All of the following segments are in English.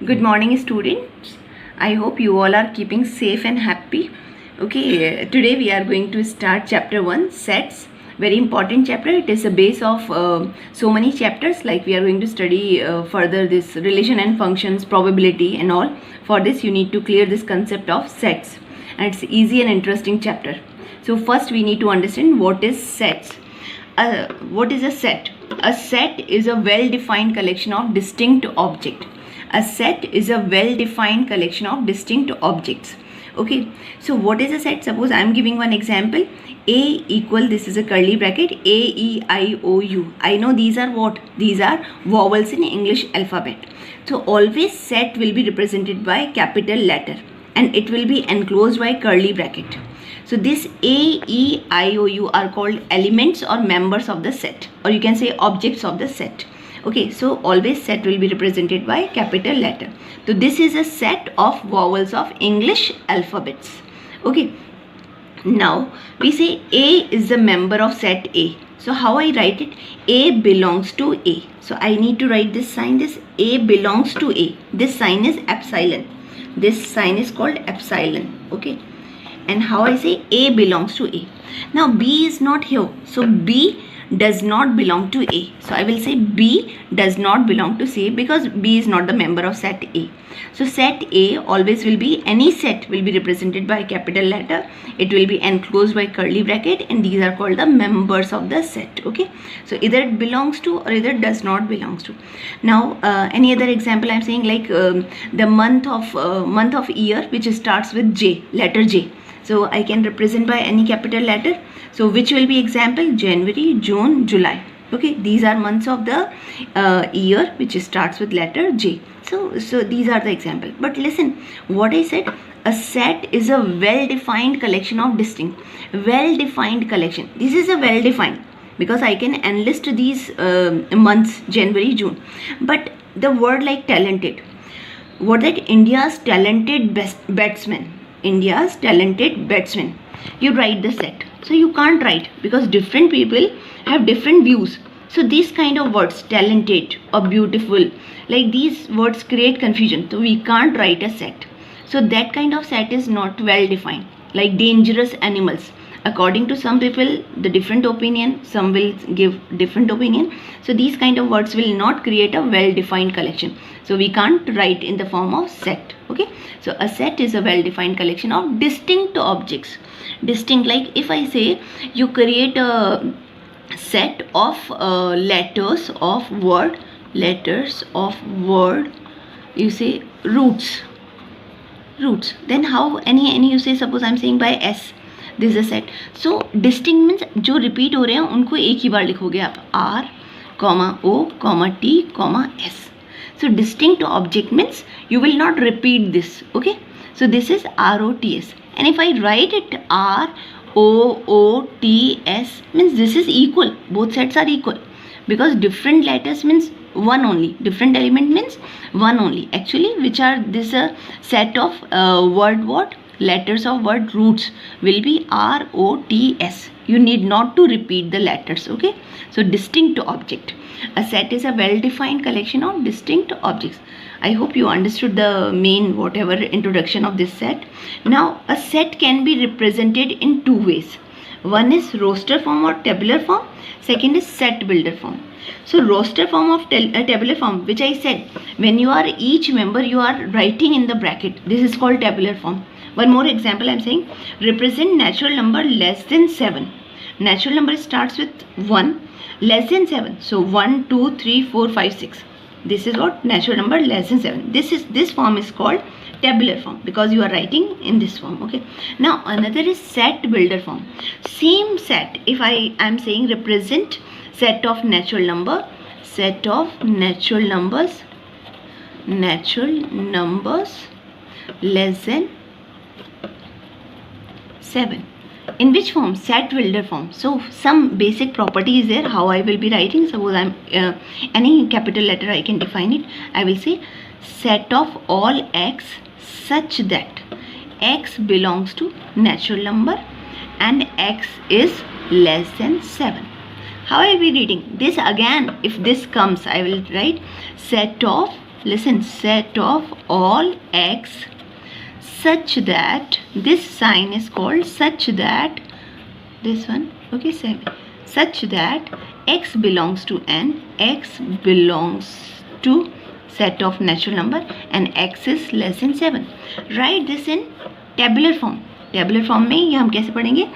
Good morning, students. I hope you all are keeping safe and happy. Okay, today we are going to start chapter 1, sets. Very important chapter. It is the base of so many chapters. Like we are going to study further this relation and functions, probability and all. For this you need to clear this concept of sets. And it's easy and interesting chapter. So first we need to understand what is sets. What is a set? A set is a well-defined collection of distinct objects. A set is a well-defined collection of distinct objects. Okay, so what is a set? Suppose I am giving one example. A equal, this is a curly bracket, A, E, I, O, U. I know these are what? These are vowels in English alphabet. So always set will be represented by capital letter and it will be enclosed by curly bracket. So this A, E, I, O, U are called elements or members of the set, or you can say objects of the set. Okay, so always set will be represented by capital letter. So this is a set of vowels of English alphabets. Okay, now we say A is the member of set A. So how I write it? A belongs to A. So I need to write this sign, this A belongs to A. This sign is epsilon. This sign is called epsilon. Okay, and how I say A belongs to A. Now B is not here, so B does not belong to A. So I will say B does not belong to C because B is not the member of set A. So set A always will be, any set will be represented by a capital letter. It will be enclosed by curly bracket and these are called the members of the set. Okay, so either it belongs to or either does not belongs to. Now any other example I am saying, like the month of year which starts with J, letter J. So I can represent by any capital letter. So which will be example? January, June, July. Okay, these are months of the year which starts with letter J. So these are the example. But listen, what I said, a set is a well-defined collection of distinct. Well-defined collection. This is a well-defined because I can enlist these months, January, June. But the word like talented, what that India's talented batsman. India's talented batsman. You write the set. So you can't write because different people have different views. So these kind of words, talented or beautiful, like these words create confusion. So we can't write a set. So that kind of set is not well defined. Like dangerous animals. According to some people, the different opinion, some will give different opinion. So these kind of words will not create a well-defined collection. So we can't write in the form of set. Okay, so a set is a well-defined collection of distinct objects. Distinct, like if I say you create a set of letters of word, you say roots. Then how any you say, suppose I'm saying by S. This is a set. So distinct means जो repeat हो रहे हैं उनको एक ही बार लिखोगे आप, R, O, T, S. So distinct object means you will not repeat this. Okay, so this is ROTS, and if I write it ROOTS means this is equal. Both sets are equal because different letters means one only, different element means one only. Actually, which are this a set of word letters of word roots will be ROTS. You need not to repeat the letters. Okay, so distinct object. A set is a well-defined collection of distinct objects. I hope you understood the main whatever introduction of this set. Now a set can be represented in two ways. One is roster form or tabular form. Second is set builder form. So roster form of tabular form, which I said, when you are each member you are writing in the bracket. This is called tabular form. One more example I am saying, represent natural number less than 7. Natural number starts with 1, less than 7. So 1, 2, 3, 4, 5, 6. This is what natural number less than 7. This form is called tabular form because you are writing in this form. Okay. Now another is set builder form. Same set. If I am saying represent set of natural numbers less than 7. In which form? Set builder form. So some basic property is there how I will be writing. Suppose I'm any capital letter I can define it. I will say set of all x such that x belongs to natural number and x is less than 7. How I will be reading this? Again, if this comes, I will write set of listen, set of all x such that this sign is called such that this one, okay, such that x belongs to n, x belongs to set of natural number and x is less than 7. Write this in tabular form. tabular form में ये हम कैसे पढ़ेंगे?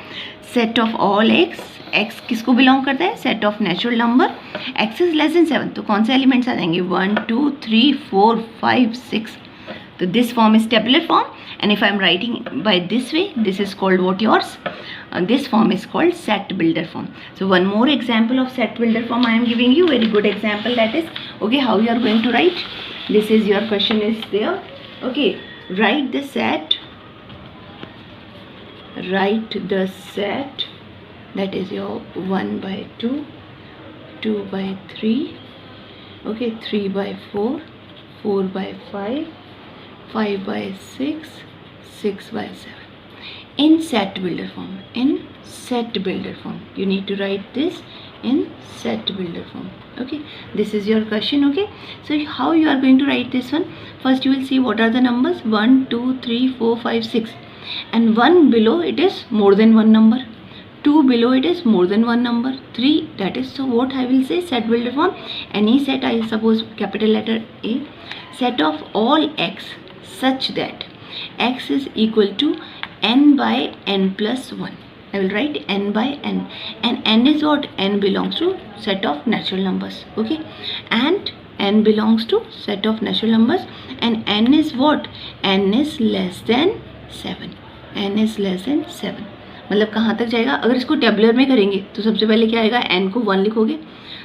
set of all x, x किसको belong करता है? set of natural number, x is less than 7. तो कौन से एलिमेंट्स आ जाएंगे? 1 2 3 4 5 6. So this form is tabular form, and if I am writing by this way, this is called what yours? This form is called set builder form. So one more example of set builder form I am giving you, very good example, that is, okay, how you are going to write. This is your question is there. Okay, write the set that is your 1 by 2, 2 by 3, okay, 3 by 4, 4 by 5, 5 by 6, 6 by 7. In set builder form, you need to write this in set builder form. Okay, this is your question. Okay, so how you are going to write this one? First you will see what are the numbers 1 2 3 4 5 6, and 1 below it is more than one number, 2 below it is more than one number, 3, that is, so what I will say, set builder form, any set, I suppose capital letter A, set of all x such that x is equal to n by n plus 1. I will write n by n, and n is what? N belongs to set of natural numbers. Okay, and n belongs to set of natural numbers, and n is what? N is less than 7. n is less than 7. मतलब कहाँ तक जाएगा? अगर इसको tabular में करेंगे तो सबसे पहले क्या आएगा? n को 1 लिखोगे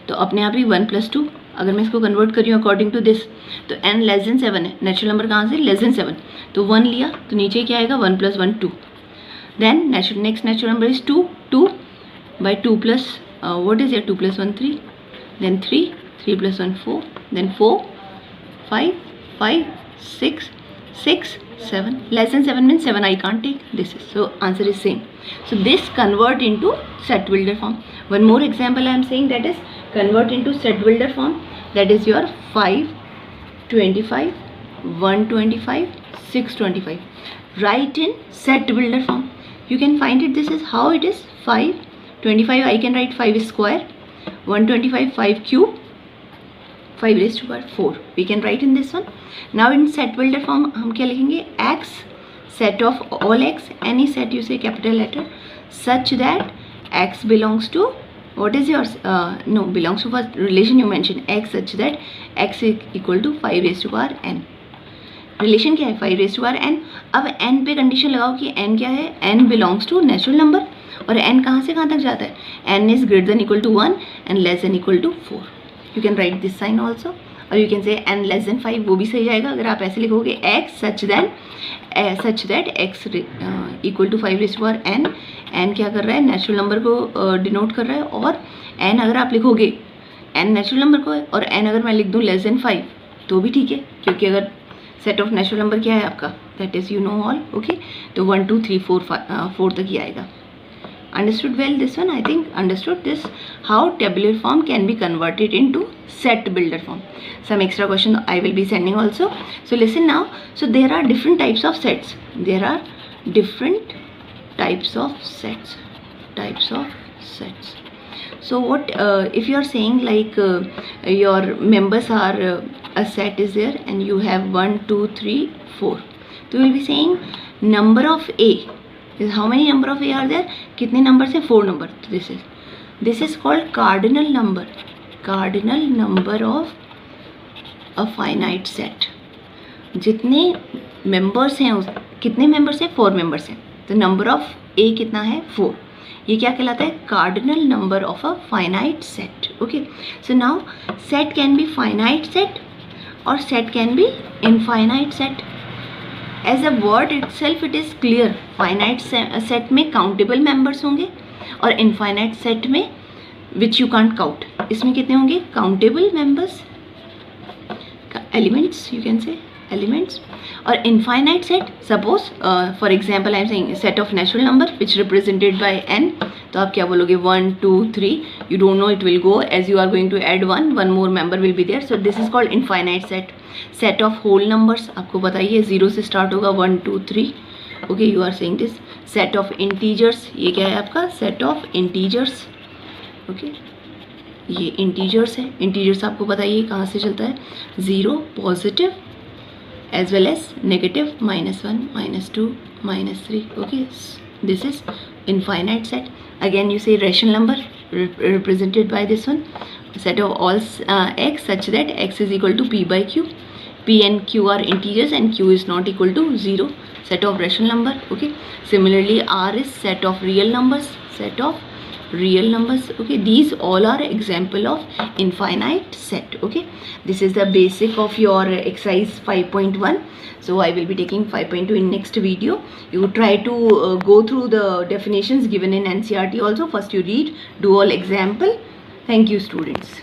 तो अपने आप ही 1 + 2. अगर मैं इसको कन्वर्ट करी हूँ अकॉर्डिंग टू दिस, तो n लेस देन 7 है, नेचुरल नंबर कहाँ से? लेस देन 7, तो 1 लिया, तो नीचे क्या आएगा? 1 + 1 2. Then next natural number is 2, 2 by 2 plus what is it? 2 + 1 3, then 3 + 1 4, then 4 5 5 6 6 7. Less than 7 means 7 I can't take. This is, so answer is same. So this convert into set builder form. One more example I am saying, that is convert into set builder form, that is your 5 25 125 625. Write in set builder form. You can find it. This is how it is. 5 25 I can write 5 square, 125 5 cube, 5 raised to power 4. We can write in this one. Now in set builder form हम क्या लिखेंगे? x, set of all x, any set you say capital letter, such that x belongs to, what is yours? No, belongs to what relation you mentioned? x, such that x is equal to 5 raised to power n. Relation क्या है? 5 raised to power n. अब n पे condition लगाओ कि n क्या है? n belongs to natural number, और n कहाँ से कहाँ तक जाता है? n is greater than equal to 1 and less than equal to 4. You can write this sign also, or you can say n less than 5, वो भी सही जाएगा अगर आप ऐसे लिखोगे x such that x equal to 5 raised to power n. n क्या कर रहा है? नेचुरल नंबर को डिनोट कर रहा है, और n अगर आप लिखोगे n नेचुरल नंबर को है, और n अगर मैं लिख दूँ लेस देन 5 तो भी ठीक है, क्योंकि अगर सेट ऑफ नेचुरल नंबर क्या है आपका? That is you know all. Okay, तो 1 2 3 4 4 तक ही आएगा. Understood well this one? I think understood this, how tabular form can be converted into set builder form. Some extra question I will be sending also. So listen now. So there are different types of sets. There are different types of sets. So what if you are saying like your members are a set is there and you have 1 2 3 4, so you will be saying number of A. How many number of A are there? कितने number से? 4 number. This is called cardinal number of a finite set. जितने members हैं, कितने members हैं? 4 members हैं, तो number of A कितना है? 4. ये क्या कहलाता है? cardinal number of a finite set. Okay, so now set can be finite set or set can be infinite set. As a word itself it is clear. Finite set में countable members होंगे, और infinite set में which you can't count, इसमें कितने होंगे? countable members, elements you can say, elements. और infinite set, suppose for example I am saying set of natural number which represented by n, तो आप क्या बोलोगे 1 2 3, you don't know, it will go as you are going to add one more member will be there. So this is called infinite set. Set of whole numbers, आपको पता ही है 0 से start होगा 1 2 3. Okay, you are saying this. Set of integers, ये क्या है आपका set of integers. Okay, ये इंटीजर्स है. इंटीजर्स आपको पता ही है कहाँ से चलता है, 0 positive as well as negative, -1 -2 -3. Okay, this is infinite set. Again you say rational number represented by this one, set of all x such that x is equal to p by q. P and q are integers and q is not equal to 0. Set of rational number. Okay, similarly r is set of real numbers, set of real numbers. Okay, these all are example of infinite set. Okay, this is the basic of your exercise 5.1. so I will be taking 5.2 in next video. You try to go through the definitions given in NCERT also. First you read, do all example. Thank you students.